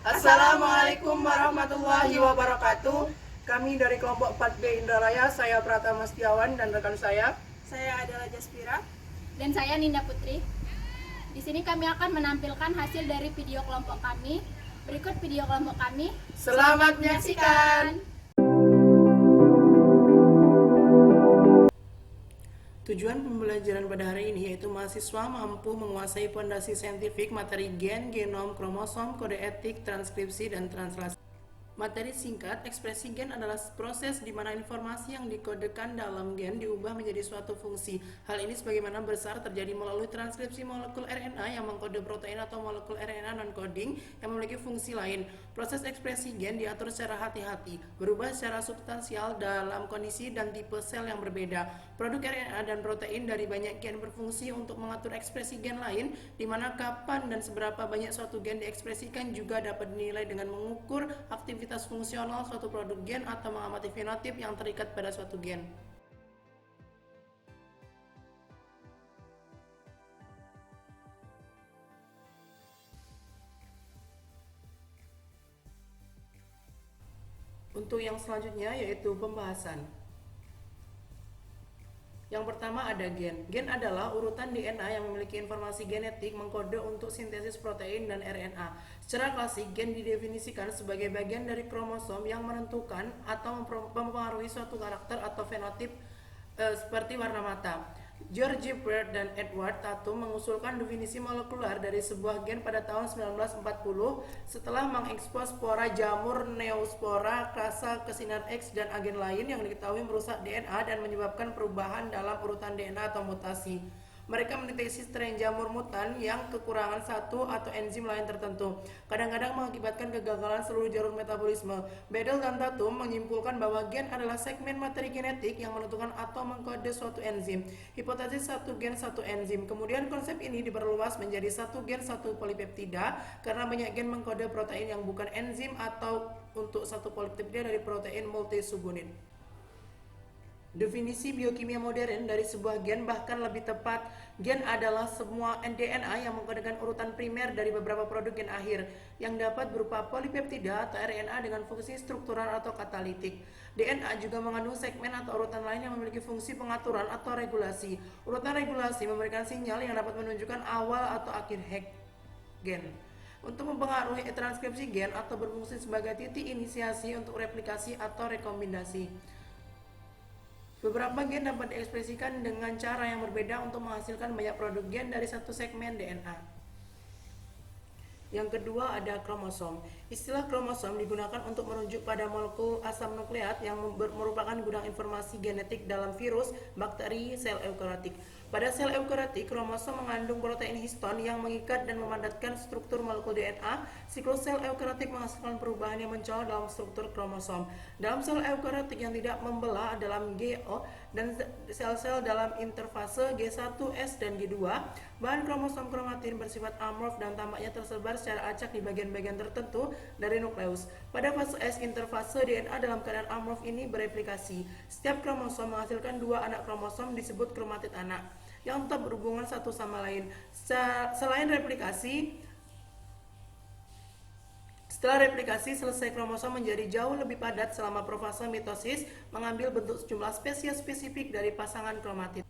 Assalamualaikum warahmatullahi wabarakatuh. Kami dari kelompok 4B Indralaya, saya Pratama Setiawan dan rekan saya. Saya adalah Jaspira. Dan saya Ninda Putri. Di sini kami akan menampilkan hasil dari video kelompok kami. Berikut video kelompok kami. Selamat menyaksikan. Tujuan pembelajaran pada hari ini yaitu mahasiswa mampu menguasai fondasi saintifik materi gen, genom, kromosom, kode etik, transkripsi, dan translasi. Materi singkat, ekspresi gen adalah proses di mana informasi yang dikodekan dalam gen diubah menjadi suatu fungsi. Hal ini sebagaimana besar terjadi melalui transkripsi molekul RNA yang mengkode protein atau molekul RNA non-coding yang memiliki fungsi lain. Proses ekspresi gen diatur secara hati-hati, berubah secara substansial dalam kondisi dan tipe sel yang berbeda. Produk RNA dan protein dari banyak gen berfungsi untuk mengatur ekspresi gen lain, di mana kapan dan seberapa banyak suatu gen diekspresikan juga dapat dinilai dengan mengukur aktivitas fungsional suatu produk gen atau mengamati fenotip yang terikat pada suatu gen. Untuk yang selanjutnya yaitu pembahasan. Yang pertama ada gen. Gen adalah urutan DNA yang memiliki informasi genetik mengkode untuk sintesis protein dan RNA. Secara klasik, gen didefinisikan sebagai bagian dari kromosom yang menentukan atau mempengaruhi suatu karakter atau fenotip seperti warna mata. George Bird dan Edward Tatum mengusulkan definisi molekular dari sebuah gen pada tahun 1940 setelah mengekspos spora jamur Neospora crassa ke sinar X dan agen lain yang diketahui merusak DNA dan menyebabkan perubahan dalam urutan DNA atau mutasi. Mereka mendeteksi strain jamur mutan yang kekurangan satu atau enzim lain tertentu, kadang-kadang mengakibatkan kegagalan seluruh jalur metabolisme. Bedel dan Tatum menyimpulkan bahwa gen adalah segmen materi genetik yang menentukan atau mengkode suatu enzim. Hipotesis satu gen satu enzim. Kemudian konsep ini diperluas menjadi satu gen satu polipeptida karena banyak gen mengkode protein yang bukan enzim atau untuk satu polipeptida dari protein multisubunit. Definisi biokimia modern dari sebuah gen bahkan lebih tepat, gen adalah semua DNA yang mengkodekan urutan primer dari beberapa produk gen akhir yang dapat berupa polipeptida atau RNA dengan fungsi struktural atau katalitik. DNA juga mengandung segmen atau urutan lain yang memiliki fungsi pengaturan atau regulasi. Urutan regulasi memberikan sinyal yang dapat menunjukkan awal atau akhir gen untuk mempengaruhi transkripsi gen atau berfungsi sebagai titik inisiasi untuk replikasi atau rekombinasi. Beberapa gen dapat diekspresikan dengan cara yang berbeda untuk menghasilkan banyak produk gen dari satu segmen DNA. Yang kedua ada kromosom. Istilah kromosom digunakan untuk merujuk pada molekul asam nukleat yang merupakan gudang informasi genetik dalam virus, bakteri, sel eukariotik. Pada sel eukariotik, kromosom mengandung protein histon yang mengikat dan memandatkan struktur molekul DNA. Siklus sel eukariotik menghasilkan perubahan yang mencolok dalam struktur kromosom. Dalam sel eukariotik yang tidak membelah dalam GO dan sel-sel dalam interfase G1S dan G2, bahan kromosom kromatin bersifat amorf dan tampaknya tersebar secara acak di bagian-bagian tertentu dari nukleus. Pada fase S interfase, DNA dalam keadaan amorf ini bereplikasi. Setiap kromosom menghasilkan dua anak kromosom disebut kromatid anak yang tetap berhubungan satu sama lain. Setelah replikasi selesai, kromosom menjadi jauh lebih padat selama profase mitosis, mengambil bentuk sejumlah spesies spesifik dari pasangan kromatid.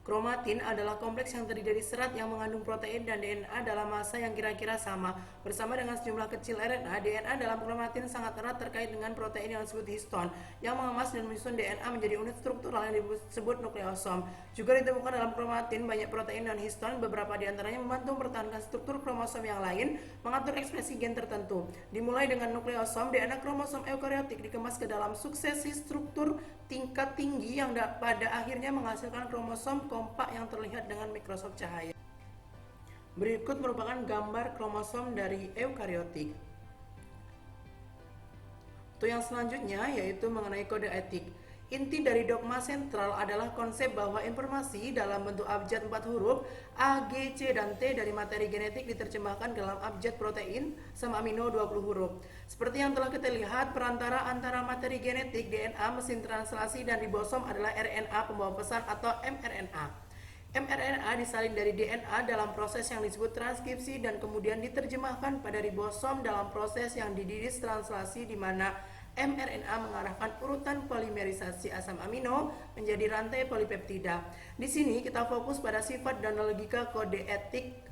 Kromatin adalah kompleks yang terdiri dari serat yang mengandung protein dan DNA dalam massa yang kira-kira sama. Bersama dengan sejumlah kecil RNA, DNA dalam kromatin sangat erat terkait dengan protein yang disebut histon, yang mengemas dan menyusun DNA menjadi unit struktural yang disebut nukleosom. Juga ditemukan dalam kromatin banyak protein dan histon, beberapa diantaranya membantu mempertahankan struktur kromosom yang lain, mengatur ekspresi gen tertentu. Dimulai dengan nukleosom, DNA kromosom eukariotik dikemas ke dalam suksesi struktur tingkat tinggi yang pada akhirnya menghasilkan kromosom kompak yang terlihat dengan mikroskop cahaya. Berikut merupakan gambar kromosom dari eukariotik. Untuk yang selanjutnya yaitu mengenai kode etik. Inti dari dogma sentral adalah konsep bahwa informasi dalam bentuk abjad 4 huruf A, G, C, dan T dari materi genetik diterjemahkan ke dalam abjad protein sama amino 20 huruf. Seperti yang telah kita lihat, perantara antara materi genetik DNA, mesin translasi, dan ribosom adalah RNA pembawa pesan atau mRNA. mRNA disalin dari DNA dalam proses yang disebut transkripsi dan kemudian diterjemahkan pada ribosom dalam proses yang dididis translasi di mana mRNA mengarahkan urutan polimerisasi asam amino menjadi rantai polipeptida. Di sini kita fokus pada sifat dan logika kode etik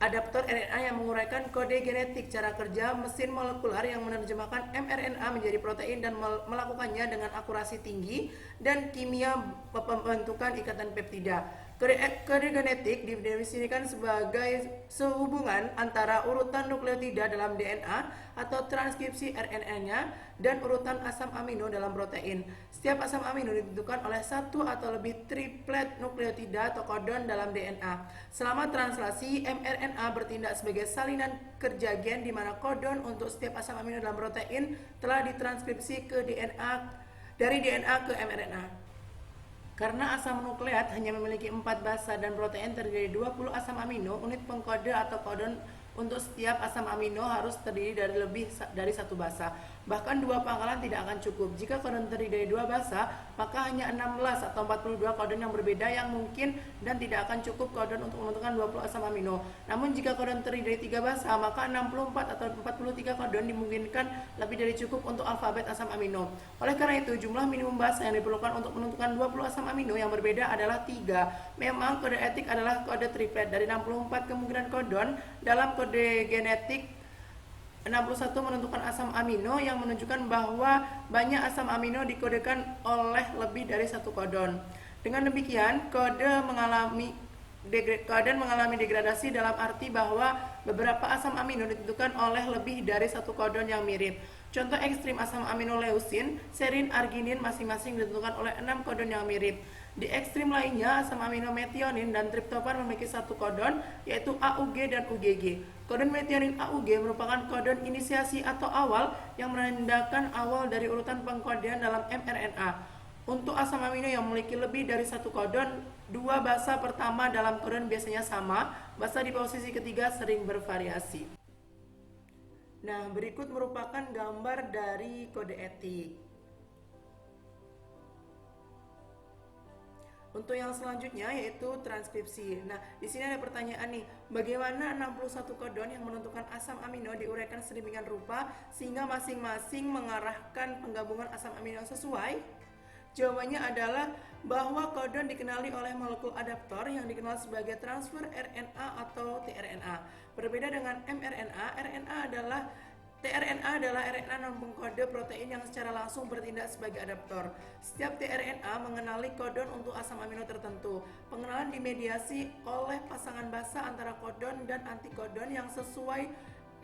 adaptor RNA yang menguraikan kode genetik, cara kerja mesin molekular yang menerjemahkan mRNA menjadi protein dan melakukannya dengan akurasi tinggi, dan kimia pembentukan ikatan peptida. Kode genetik didefinisikan sebagai sehubungan antara urutan nukleotida dalam DNA atau transkripsi RNA-nya dan urutan asam amino dalam protein. Setiap asam amino ditentukan oleh satu atau lebih triplet nukleotida atau kodon dalam DNA. Selama translasi, mRNA bertindak sebagai salinan kerja gen di mana kodon untuk setiap asam amino dalam protein telah ditranskripsi ke DNA dari DNA ke mRNA. Karena asam nukleat hanya memiliki 4 basa dan protein terdiri dari 20 asam amino, unit pengkode atau kodon untuk setiap asam amino harus terdiri dari lebih dari satu basa. Bahkan 2 pangkalan tidak akan cukup. Jika kodon terdiri dari 2 basa, maka hanya 16 atau 42 kodon yang berbeda yang mungkin dan tidak akan cukup kodon untuk menentukan 20 asam amino. Namun jika kodon terdiri dari 3 basa, maka 64 atau 43 kodon dimungkinkan lebih dari cukup untuk alfabet asam amino. Oleh karena itu, jumlah minimum basa yang diperlukan untuk menentukan 20 asam amino yang berbeda adalah 3. Memang kode etik adalah kode triplet dari 64 kemungkinan kodon. Dalam kode genetik 61 menentukan asam amino yang menunjukkan bahwa banyak asam amino dikodekan oleh lebih dari satu kodon. Dengan demikian, kodon mengalami degradasi dalam arti bahwa beberapa asam amino ditentukan oleh lebih dari satu kodon yang mirip. Contoh ekstrim asam amino leusin, serin, arginin masing-masing ditentukan oleh 6 kodon yang mirip. Di ekstrim lainnya, asam amino metionin dan triptofan memiliki satu kodon, yaitu AUG dan UGG. Kodon metionin AUG merupakan kodon inisiasi atau awal yang menandakan awal dari urutan pengkodean dalam mRNA. Untuk asam amino yang memiliki lebih dari satu kodon, 2 basa pertama dalam kodon biasanya sama, basa di posisi ketiga sering bervariasi. Nah, berikut merupakan gambar dari kode etik. Untuk yang selanjutnya yaitu transkripsi. Nah, di sini ada pertanyaan nih, bagaimana 61 kodon yang menentukan asam amino diuraikan sedemikian rupa sehingga masing-masing mengarahkan penggabungan asam amino yang sesuai? Jawabannya adalah bahwa kodon dikenali oleh molekul adaptor yang dikenal sebagai transfer RNA atau tRNA. Berbeda dengan mRNA, tRNA adalah RNA non-pengkode protein yang secara langsung bertindak sebagai adaptor. Setiap tRNA mengenali kodon untuk asam amino tertentu. Pengenalan dimediasi oleh pasangan basa antara kodon dan antikodon yang sesuai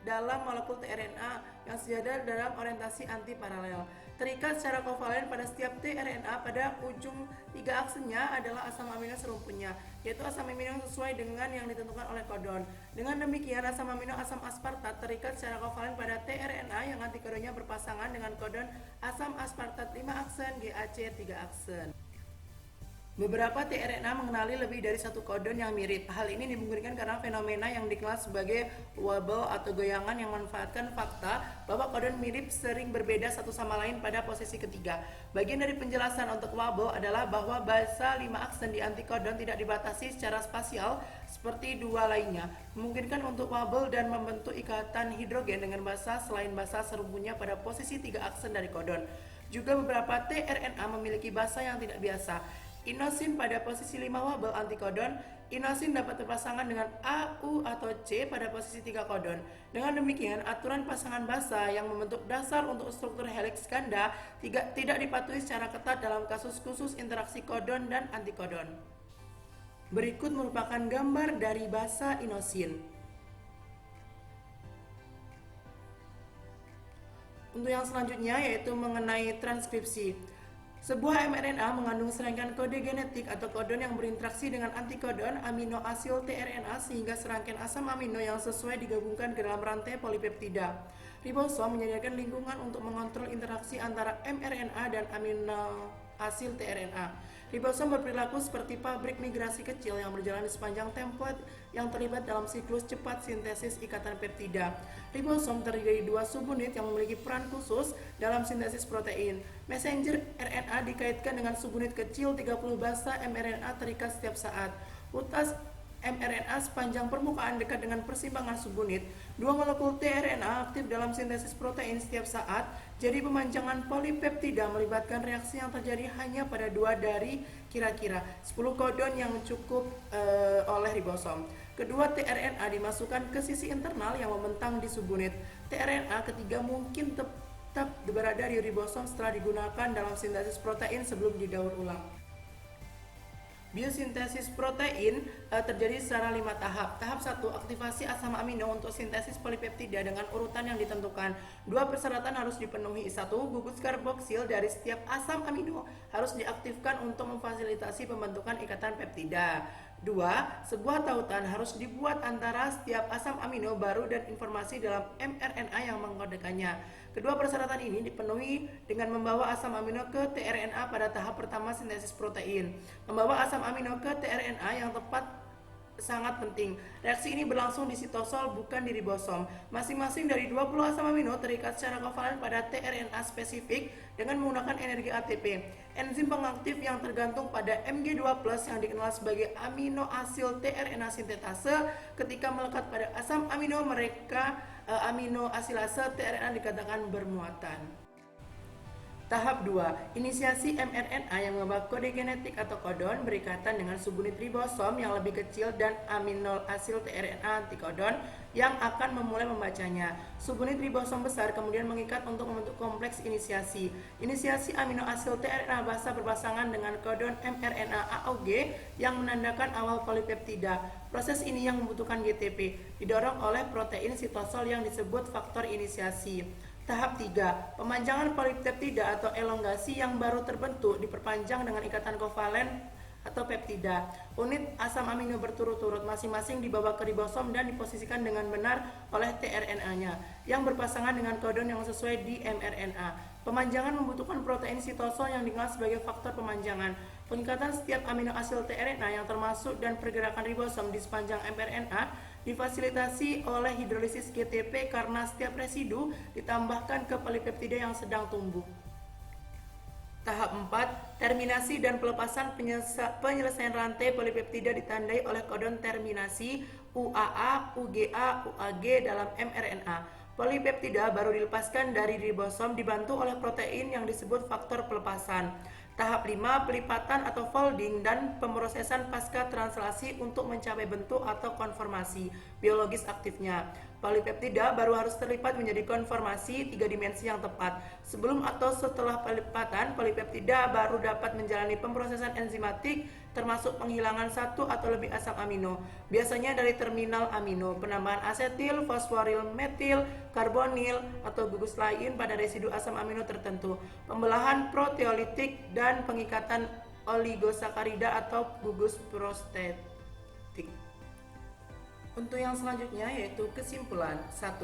dalam molekul tRNA yang sejajar dalam orientasi antiparalel. Terikat secara kovalen pada setiap tRNA pada ujung 3 aksennya adalah asam amino serumpunnya, yaitu asam amino yang sesuai dengan yang ditentukan oleh kodon. Dengan demikian, asam amino asam aspartat terikat secara kovalen pada tRNA yang antikodonnya berpasangan dengan kodon asam aspartat 5 aksen GAC 3 aksen. Beberapa tRNA mengenali lebih dari satu kodon yang mirip. Hal ini dimungkinkan karena fenomena yang dikenal sebagai wobble atau goyangan yang memanfaatkan fakta bahwa kodon mirip sering berbeda satu sama lain pada posisi ketiga. Bagian dari penjelasan untuk wobble adalah bahwa basa 5 aksen di antikodon tidak dibatasi secara spasial seperti 2 lainnya. Memungkinkan untuk wobble dan membentuk ikatan hidrogen dengan basa selain basa serumpunnya pada posisi 3 aksen dari kodon. Juga beberapa tRNA memiliki basa yang tidak biasa. Inosin pada posisi 5 wobble antikodon, inosin dapat berpasangan dengan AU atau C pada posisi 3 kodon. Dengan demikian, aturan pasangan basa yang membentuk dasar untuk struktur helix ganda tidak dipatuhi secara ketat dalam kasus khusus interaksi kodon dan antikodon. Berikut merupakan gambar dari basa inosin. Untuk yang selanjutnya yaitu mengenai transkripsi. Sebuah mRNA mengandung serangkaian kode genetik atau kodon yang berinteraksi dengan antikodon amino asil tRNA sehingga serangkaian asam amino yang sesuai digabungkan ke dalam rantai polipeptida. Ribosom menyediakan lingkungan untuk mengontrol interaksi antara mRNA dan amino asil tRNA. Ribosom berperilaku seperti pabrik migrasi kecil yang berjalan di sepanjang template yang terlibat dalam siklus cepat sintesis ikatan peptida. Ribosom terdiri dari 2 subunit yang memiliki peran khusus dalam sintesis protein. Messenger RNA dikaitkan dengan subunit kecil 30 basa mRNA terikat setiap saat. Utas mRNA sepanjang permukaan dekat dengan persimpangan subunit. 2 molekul tRNA aktif dalam sintesis protein setiap saat. Jadi pemanjangan polipeptida melibatkan reaksi yang terjadi hanya pada 2 dari kira-kira 10 codon yang cukup oleh ribosom. Kedua tRNA dimasukkan ke sisi internal yang membentang di subunit. tRNA ketiga mungkin tetap berada di ribosom setelah digunakan dalam sintesis protein sebelum didaur ulang. Biosintesis protein terjadi secara 5 tahap. Tahap 1, aktivasi asam amino untuk sintesis polipeptida dengan urutan yang ditentukan. 2 persyaratan harus dipenuhi. 1, gugus karboksil dari setiap asam amino harus diaktifkan untuk memfasilitasi pembentukan ikatan peptida. 2, sebuah tautan harus dibuat antara setiap asam amino baru dan informasi dalam mRNA yang mengkodekannya. Kedua persyaratan ini dipenuhi dengan membawa asam amino ke tRNA pada tahap pertama sintesis protein. Membawa asam amino ke tRNA yang tepat sangat penting. Reaksi ini berlangsung di sitosol bukan di ribosom. Masing-masing dari 20 asam amino terikat secara kovalen pada tRNA spesifik dengan menggunakan energi ATP. Enzim pengaktif yang tergantung pada Mg2+ yang dikenal sebagai amino asil tRNA sintetase ketika melekat pada asam amino mereka amino asilase tRNA dikatakan bermuatan. Tahap 2, inisiasi mRNA yang membawa kode genetik atau kodon berikatan dengan subunit ribosom yang lebih kecil dan amino asil tRNA antikodon yang akan memulai membacanya. Subunit ribosom besar kemudian mengikat untuk membentuk kompleks inisiasi. Inisiasi amino asil tRNA basa berpasangan dengan kodon mRNA AUG yang menandakan awal polipeptida. Proses ini yang membutuhkan GTP, didorong oleh protein sitosol yang disebut faktor inisiasi. Tahap 3, pemanjangan polipeptida atau elongasi yang baru terbentuk diperpanjang dengan ikatan kovalen atau peptida. Unit asam amino berturut-turut masing-masing dibawa ke ribosom dan diposisikan dengan benar oleh tRNA-nya yang berpasangan dengan kodon yang sesuai di mRNA. Pemanjangan membutuhkan protein sitosol yang dikenal sebagai faktor pemanjangan. Pengikatan setiap amino asil tRNA yang termasuk dan pergerakan ribosom di sepanjang mRNA difasilitasi oleh hidrolisis GTP karena setiap residu ditambahkan ke polipeptida yang sedang tumbuh. Tahap 4, terminasi dan pelepasan penyelesaian rantai polipeptida ditandai oleh kodon terminasi UAA, UGA, UAG dalam mRNA. Polipeptida baru dilepaskan dari ribosom dibantu oleh protein yang disebut faktor pelepasan. Tahap 5, pelipatan atau folding dan pemrosesan pasca translasi untuk mencapai bentuk atau konformasi biologis aktifnya. Polipeptida baru harus terlipat menjadi konformasi 3 dimensi yang tepat. Sebelum atau setelah pelipatan, polipeptida baru dapat menjalani pemrosesan enzimatik termasuk penghilangan satu atau lebih asam amino, biasanya dari terminal amino, penambahan asetil, fosforil, metil, karbonil, atau gugus lain pada residu asam amino tertentu, pembelahan proteolitik, dan pengikatan oligosakarida atau gugus prostetik. Untuk yang selanjutnya yaitu kesimpulan. 1.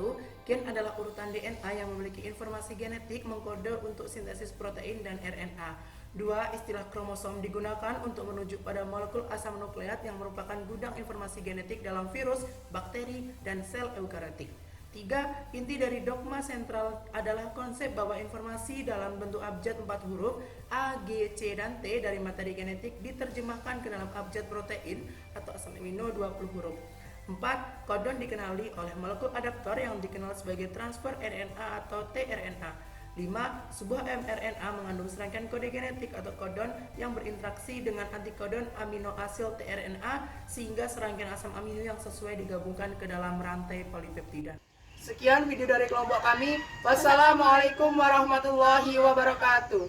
Gen adalah urutan DNA yang memiliki informasi genetik mengkode untuk sintesis protein dan RNA. 2. Istilah kromosom digunakan untuk menuju pada molekul asam nukleat yang merupakan gudang informasi genetik dalam virus, bakteri, dan sel eukariotik. 3. Inti dari dogma sentral adalah konsep bahwa informasi dalam bentuk abjad 4 huruf A, G, C, dan T dari materi genetik diterjemahkan ke dalam abjad protein atau asam amino 20 huruf. 4. Kodon dikenali oleh molekul adaptor yang dikenal sebagai transfer RNA atau tRNA. 5. Sebuah mRNA mengandung serangkaian kode genetik atau kodon yang berinteraksi dengan antikodon amino asil tRNA sehingga serangkaian asam amino yang sesuai digabungkan ke dalam rantai polipeptida. Sekian video dari kelompok kami. Wassalamualaikum warahmatullahi wabarakatuh.